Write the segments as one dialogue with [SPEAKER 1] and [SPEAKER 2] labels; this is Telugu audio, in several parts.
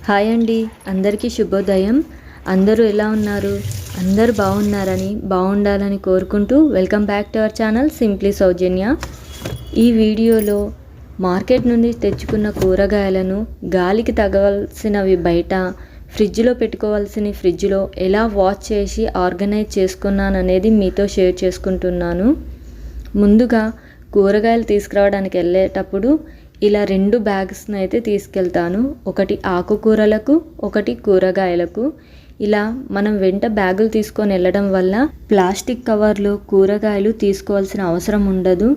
[SPEAKER 1] హాయ్ అండి, అందరికీ శుభోదయం. అందరూ ఎలా ఉన్నారు? అందరూ బాగుండాలని కోరుకుంటూ welcome back to our channel simply Soujanya. ఈ వీడియోలో మార్కెట్ నుండి తెచ్చుకున్న కూరగాయలను గాలికి తగవలసినవి బయట, ఫ్రిడ్జ్లో పెట్టుకోవాల్సినవి ఫ్రిడ్జ్లో ఎలా వాష్ చేసి ఆర్గనైజ్ చేసుకున్నాననేది మీతో షేర్ చేసుకుంటున్నాను. ముందుగా కూరగాయలు తీసుకురావడానికి వెళ్ళేటప్పుడు ఇలా 2 బ్యాగ్స్ని అయితే తీసుకెళ్తాను. ఒకటి ఆకుకూరలకు, ఒకటి కూరగాయలకు. ఇలా మనం వెంట బ్యాగులు తీసుకొని వెళ్ళడం వల్ల ప్లాస్టిక్ కవర్లో కూరగాయలు తీసుకోవాల్సిన అవసరం ఉండదు.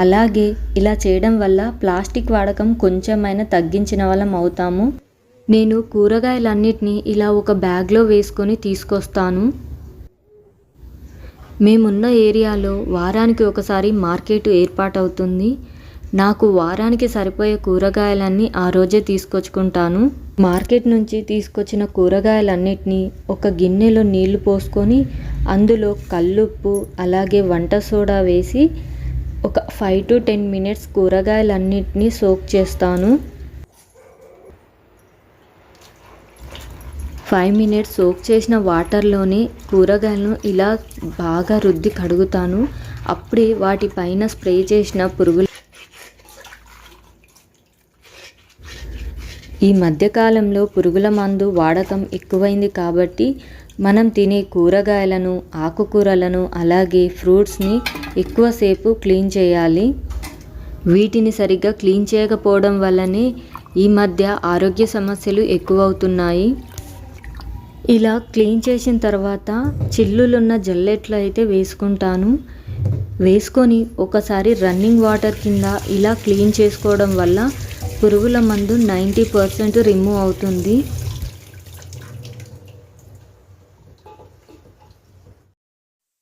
[SPEAKER 1] అలాగే ఇలా చేయడం వల్ల ప్లాస్టిక్ వాడకం కొంచెమైనా తగ్గించిన వాళ్ళం అవుతాము. నేను కూరగాయలన్నిటినీ ఇలా ఒక బ్యాగ్లో వేసుకొని తీసుకొస్తాను. మేమున్న ఏరియాలో వారానికి ఒకసారి మార్కెట్ ఏర్పాటవుతుంది. నాకు వారానికి సరిపోయే కూరగాయలన్నీ ఆ రోజే తీసుకొచ్చుకుంటాను. మార్కెట్ నుంచి తీసుకొచ్చిన కూరగాయలన్నిటినీ ఒక గిన్నెలో నీళ్లు పోసుకొని అందులో కల్లుప్పు అలాగే వంట సోడా వేసి ఒక 5 to 10 minutes కూరగాయలన్నిటినీ సోక్ చేస్తాను. 5 minutes సోక్ చేసిన వాటర్లోనే కూరగాయలను ఇలా బాగా రుద్ది కడుగుతాను. అప్పుడే వాటిపైన స్ప్రే చేసిన పురుగులు. ఈ మధ్యకాలంలో పురుగుల మందు వాడకం ఎక్కువైంది కాబట్టి మనం తినే కూరగాయలను, ఆకుకూరలను అలాగే ఫ్రూట్స్ని ఎక్కువసేపు క్లీన్ చేయాలి. వీటిని సరిగ్గా క్లీన్ చేయకపోవడం వల్లనే ఈ మధ్య ఆరోగ్య సమస్యలు ఎక్కువవుతున్నాయి. ఇలా క్లీన్ చేసిన తర్వాత చిల్లులున్న జల్లెట్లు అయితే వేసుకుంటాను. వేసుకొని ఒకసారి రన్నింగ్ వాటర్ కింద ఇలా క్లీన్ చేసుకోవడం వల్ల పురుగుల మందు 90% రిమూవ్ అవుతుంది.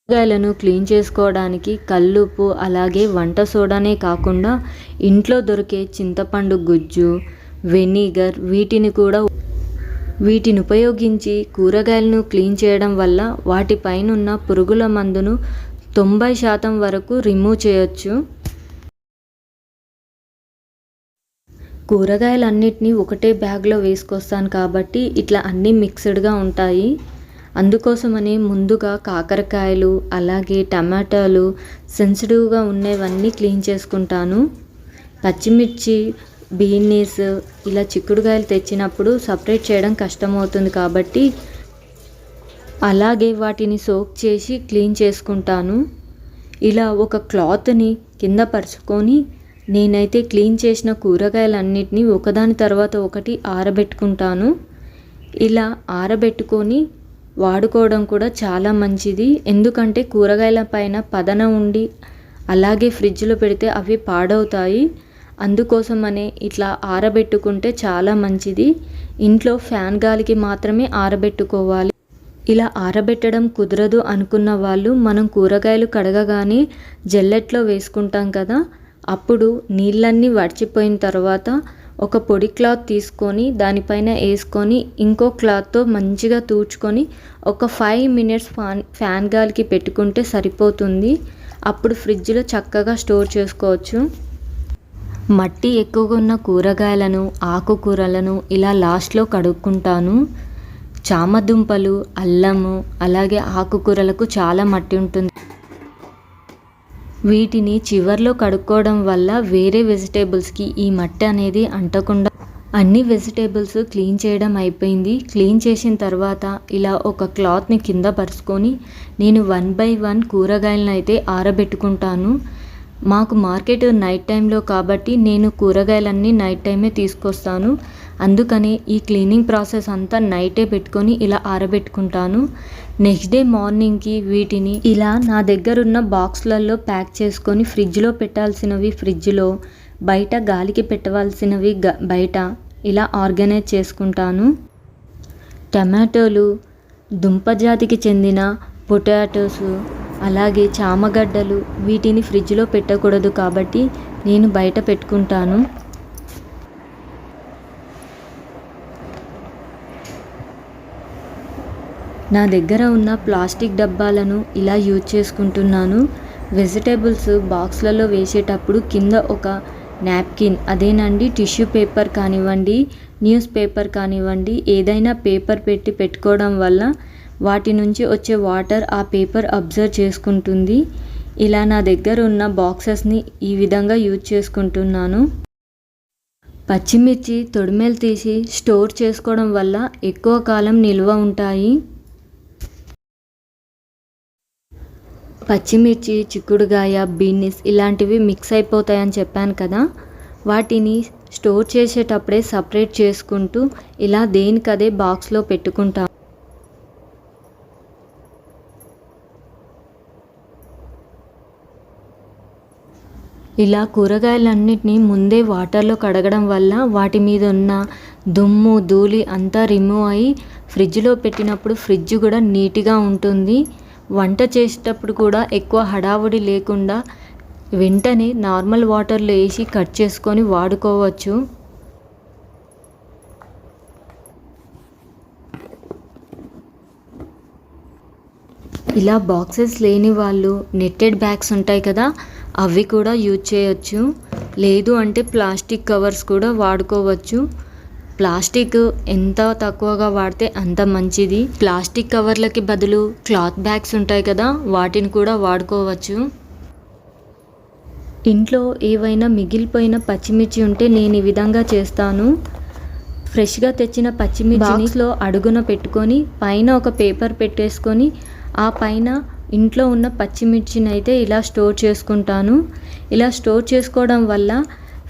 [SPEAKER 1] కూరగాయలను క్లీన్ చేసుకోవడానికి కల్లుప్పు అలాగే వంట సోడానే కాకుండా ఇంట్లో దొరికే చింతపండు గుజ్జు, వెనిగర్ వీటిని ఉపయోగించి కూరగాయలను క్లీన్ చేయడం వల్ల వాటిపైనున్న పురుగుల మందును 90% వరకు రిమూవ్ చేయొచ్చు. కూరగాయలన్నిటినీ ఒకటే బ్యాగ్లో వేసుకొస్తాను కాబట్టి ఇట్లా అన్నీ మిక్స్డ్గా ఉంటాయి. అందుకోసమని ముందుగా కాకరకాయలు అలాగే టమాటాలు సెన్సిటివ్గా ఉండేవన్నీ క్లీన్ చేసుకుంటాను. పచ్చిమిర్చి, బీనీస్ ఇలా చిక్కుడుకాయలు తెచ్చినప్పుడు సపరేట్ చేయడం కష్టమవుతుంది కాబట్టి అలాగే వాటిని సోక్ చేసి క్లీన్ చేసుకుంటాను. ఇలా ఒక క్లాత్ని కింద పరుచుకొని నేనైతే క్లీన్ చేసిన కూరగాయలన్నిటినీ ఒకదాని తర్వాత ఒకటి ఆరబెట్టుకుంటాను. ఇలా ఆరబెట్టుకొని వాడుకోవడం కూడా చాలా మంచిది. ఎందుకంటే కూరగాయల పైన పదన ఉండి అలాగే ఫ్రిడ్జ్లో పెడితే అవి పాడవుతాయి. అందుకోసమనే ఇట్లా ఆరబెట్టుకుంటే చాలా మంచిది. ఇంట్లో ఫ్యాన్ గాలికి మాత్రమే ఆరబెట్టుకోవాలి. ఇలా ఆరబెట్టడం కుదరదు అనుకున్న వాళ్ళు మనం కూరగాయలు కడగగానే జల్లెట్లో వేసుకుంటాం కదా, అప్పుడు నీళ్ళన్నీ వడిచిపోయిన తర్వాత ఒక పొడి క్లాత్ తీసుకొని దానిపైన వేసుకొని ఇంకో క్లాత్తో మంచిగా తుడుచుకొని ఒక 5 minutes ఫ్యాన్ గాలికి పెట్టుకుంటే సరిపోతుంది. అప్పుడు ఫ్రిడ్జ్లో చక్కగా స్టోర్ చేసుకోవచ్చు. మట్టి ఎక్కువగా ఉన్న కూరగాయలను, ఆకుకూరలను ఇలా లాస్ట్లో కడుక్కుంటాను. చామదుంపలు, అల్లము అలాగే ఆకుకూరలకు చాలా మట్టి ఉంటుంది. వీటిని చివర్లో కడుక్కోవడం వల్ల వేరే వెజిటేబుల్స్కి ఈ మట్టి అనేది అంటకుండా. అన్ని వెజిటేబుల్స్ క్లీన్ చేయడం అయిపోయింది. క్లీన్ చేసిన తర్వాత ఇలా ఒక క్లాత్ని కింద పరుచుకొని నేను 1 by 1 కూరగాయలను అయితే ఆరబెట్టుకుంటాను. మాకు మార్కెట్ నైట్ టైంలో కాబట్టి నేను కూరగాయలన్నీ నైట్ టైమే తీసుకొస్తాను. అందుకని ఈ క్లీనింగ్ ప్రాసెస్ అంతా నైటే పెట్టుకొని ఇలా ఆరబెట్టుకుంటాను. నెక్స్ట్ డే మార్నింగ్కి వీటిని ఇలా నా దగ్గరున్న బాక్స్లలో ప్యాక్ చేసుకొని ఫ్రిడ్జ్లో పెట్టాల్సినవి ఫ్రిడ్జ్లో, బయట గాలికి పెట్టవలసినవి బయట ఇలా ఆర్గనైజ్ చేసుకుంటాను. టమాటోలు, దుంపజాతికి చెందిన పొటాటోస్ అలాగే చామగడ్డలు వీటిని ఫ్రిడ్జ్లో పెట్టకూడదు కాబట్టి నేను బయట పెట్టుకుంటాను. నా దగ్గర ఉన్న ప్లాస్టిక్ డబ్బాలను ఇలా యూజ్ చేసుకుంటున్నాను. వెజిటేబుల్స్ బాక్స్లలో వేసేటప్పుడు కింద ఒక నాప్కిన్, అదేనండి టిష్యూ పేపర్ కానివ్వండి, న్యూస్ పేపర్ కానివ్వండి, ఏదైనా పేపర్ పెట్టుకోవడం వల్ల వాటి నుంచి వచ్చే వాటర్ ఆ పేపర్ అబ్జర్వ్ చేసుకుంటుంది. ఇలా నా దగ్గర ఉన్న బాక్సెస్ని ఈ విధంగా యూజ్ చేసుకుంటున్నాను. పచ్చిమిర్చి తొడిమెలు తీసి స్టోర్ చేసుకోవడం వల్ల ఎక్కువ కాలం నిల్వ ఉంటాయి. పచ్చిమిర్చి, చిక్కుడుగాయ, బీన్స్ ఇలాంటివి మిక్స్ అయిపోతాయని చెప్పాను కదా, వాటిని స్టోర్ చేసేటప్పుడే సపరేట్ చేసుకుంటూ ఇలా దేనికదే బాక్స్లో పెట్టుకుంటాం. ఇలా కూరగాయలన్నిటినీ ముందే వాటర్లో కడగడం వల్ల వాటి మీద ఉన్న దుమ్ము, ధూళి అంతా రిమూవ్ అయ్యి ఫ్రిడ్జ్లో పెట్టినప్పుడు ఫ్రిడ్జ్ కూడా నీట్గా ఉంటుంది. వంట చేసేటప్పుడు కూడా ఎక్కువ హడావుడి లేకుండా వెంటనే నార్మల్ వాటర్లో వేసి కట్ చేసుకొని వాడుకోవచ్చు. ఇలా బాక్సెస్ లేని వాళ్ళు నెట్టెడ్ బ్యాగ్స్ ఉంటాయి కదా, అవి కూడా యూజ్ చేయొచ్చు. లేదు అంటే ప్లాస్టిక్ కవర్స్ కూడా వాడుకోవచ్చు. ప్లాస్టిక్ ఎంత తక్కువగా వాడితే అంత మంచిది. ప్లాస్టిక్ కవర్లకి బదులు క్లాత్ బ్యాగ్స్ ఉంటాయి కదా, వాటిని కూడా వాడుకోవచ్చు. ఇంట్లో ఏవైనా మిగిలిపోయిన పచ్చిమిర్చి ఉంటే నేను ఈ విధంగా చేస్తాను. ఫ్రెష్గా తెచ్చిన పచ్చిమిర్చిలో అడుగున పెట్టుకొని పైన ఒక పేపర్ పెట్టేసుకొని ఆ పైన ఇంట్లో ఉన్న పచ్చిమిర్చిని అయితే ఇలా స్టోర్ చేసుకుంటాను. ఇలా స్టోర్ చేసుకోవడం వల్ల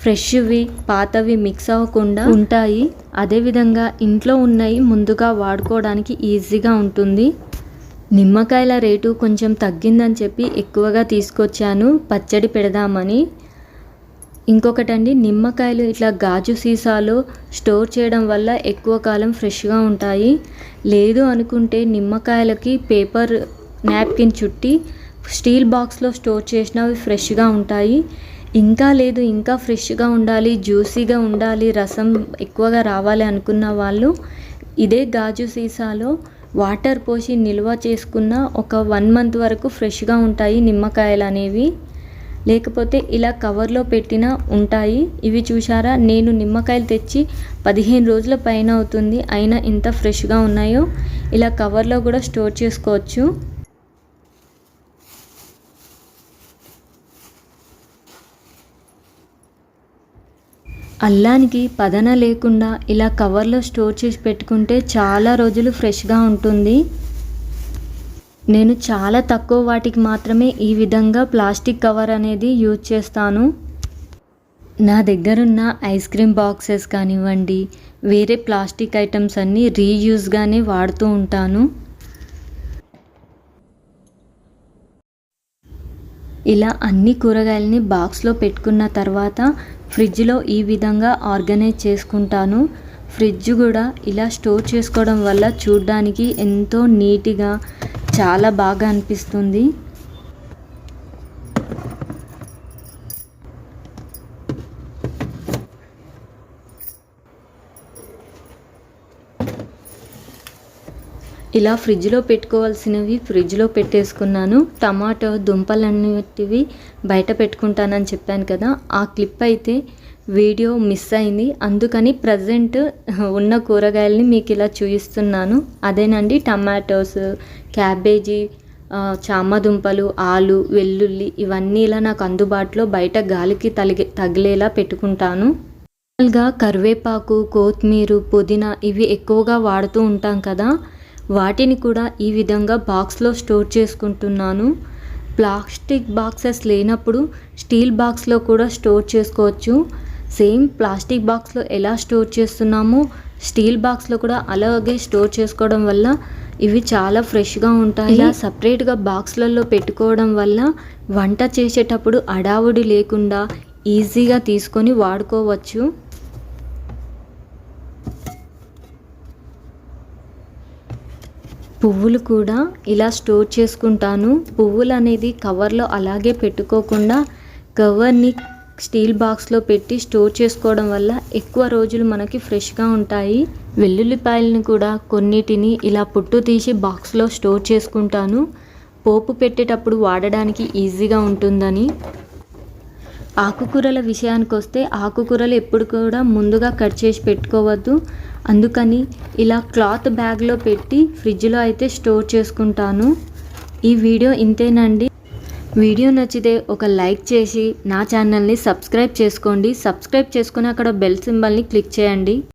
[SPEAKER 1] ఫ్రెష్వి పాతవి మిక్స్ అవ్వకుండా ఉంటాయి. అదేవిధంగా ఇంట్లో ఉన్నవి ముందుగా వాడుకోవడానికి ఈజీగా ఉంటుంది. నిమ్మకాయల రేటు కొంచెం తగ్గిందని చెప్పి ఎక్కువగా తీసుకొచ్చాను పచ్చడి పెడదామని. ఇంకొకటండి, నిమ్మకాయలు ఇట్లా గాజు సీసాలో స్టోర్ చేయడం వల్ల ఎక్కువ కాలం ఫ్రెష్గా ఉంటాయి. లేదు అనుకుంటే నిమ్మకాయలకి పేపర్ నాప్కిన్ చుట్టి స్టీల్ బాక్స్లో స్టోర్ చేసినవి ఫ్రెష్గా ఉంటాయి. ఇంకా లేదు, ఇంకా ఫ్రెష్గా ఉండాలి, జ్యూసీగా ఉండాలి, రసం ఎక్కువగా రావాలి అనుకున్న వాళ్ళు ఇదే గాజు సీసాలో వాటర్ పోసి నిల్వ చేసుకున్న ఒక 1 month వరకు ఫ్రెష్గా ఉంటాయి నిమ్మకాయలు అనేవి. లేకపోతే ఇలా కవర్లో పెట్టిన ఉంటాయి. ఇవి చూసారా, నేను నిమ్మకాయలు తెచ్చి 15 రోజుల పైన అవుతుంది, అయినా ఇంత ఫ్రెష్గా ఉన్నాయో. ఇలా కవర్లో కూడా స్టోర్ చేసుకోవచ్చు. అల్లానికి పదన లేకుండా ఇలా కవర్లో స్టోర్ చేసి పెట్టుకుంటే చాలా రోజులు ఫ్రెష్గా ఉంటుంది. నేను చాలా తక్కువ వాటికి మాత్రమే ఈ విధంగా ప్లాస్టిక్ కవర్ అనేది యూజ్ చేస్తాను. నా దగ్గరున్న ఐస్ క్రీమ్ బాక్సెస్ కానివ్వండి, వేరే ప్లాస్టిక్ ఐటమ్స్ అన్నీ రీయూజ్గానే వాడుతూ ఉంటాను. ఇలా అన్ని కూరగాయలని బాక్స్లో పెట్టుకున్న తర్వాత ఫ్రిడ్జ్లో ఈ విధంగా ఆర్గనైజ్ చేసుకుంటాను. ఫ్రిడ్జ్ కూడా ఇలా స్టోర్ చేసుకోవడం వల్ల చూడడానికి ఎంతో నీట్గా చాలా బాగా అనిపిస్తుంది. ఇలా ఫ్రిడ్జ్లో పెట్టుకోవాల్సినవి ఫ్రిడ్జ్లో పెట్టేసుకున్నాను. టమాటో దుంపలన్నిటివి బయట పెట్టుకుంటానని చెప్పాను కదా, ఆ క్లిప్ అయితే వీడియో మిస్ అయింది. అందుకని ప్రజెంట్ ఉన్న కూరగాయలని మీకు ఇలా చూపిస్తున్నాను. అదేనండి, టమాటోస్, క్యాబేజీ, చామదుంపలు, ఆలు, వెల్లుల్లి ఇవన్నీ ఇలా నాకు అందుబాటులో బయట గాలికి తగిలేలా పెట్టుకుంటాను. నార్మల్గా కరివేపాకు, కొత్తిమీర, పుదీనా ఇవి ఎక్కువగా వాడుతూ ఉంటాం కదా, వాటిని కూడా ఈ విధంగా బాక్స్లో స్టోర్ చేసుకుంటున్నాను. ప్లాస్టిక్ బాక్సెస్ లేనప్పుడు స్టీల్ బాక్స్లో కూడా స్టోర్ చేసుకోవచ్చు. సేమ్ ప్లాస్టిక్ బాక్స్లో ఎలా స్టోర్ చేస్తున్నామో స్టీల్ బాక్స్లో కూడా అలాగే స్టోర్ చేసుకోవడం వల్ల ఇవి చాలా ఫ్రెష్గా ఉంటాయి. ఇలా సపరేట్గా బాక్స్లలో పెట్టుకోవడం వల్ల వంట చేసేటప్పుడు అడావుడి లేకుండా ఈజీగా తీసుకొని వాడుకోవచ్చు. పువ్వులు కూడా ఇలా స్టోర్ చేసుకుంటాను. పువ్వులు అనేది కవర్లో అలాగే పెట్టుకోకుండా కవర్ని స్టీల్ బాక్స్లో పెట్టి స్టోర్ చేసుకోవడం వల్ల ఎక్కువ రోజులు మనకి ఫ్రెష్గా ఉంటాయి. వెల్లుల్లిపాయలను కూడా కొన్నిటిని ఇలా పొట్టు తీసి బాక్స్లో స్టోర్ చేసుకుంటాను, పోపు పెట్టేటప్పుడు వాడడానికి ఈజీగా ఉంటుందని. ఆకుకూరల విషయానికి వస్తే ఆకుకూరలు ఎప్పుడు కూడా ముందుగా కట్ చేసి పెట్టుకోవద్దు. అందుకని ఇలా క్లాత్ బ్యాగ్లో పెట్టి ఫ్రిడ్జ్లో అయితే స్టోర్ చేసుకుంటాను. ఈ వీడియో ఇంతేనండి. వీడియో నచ్చితే ఒక లైక్ చేసి నా ఛానల్ని సబ్స్క్రైబ్ చేసుకోండి. సబ్స్క్రైబ్ చేసుకుని అక్కడ బెల్ సింబల్ని క్లిక్ చేయండి.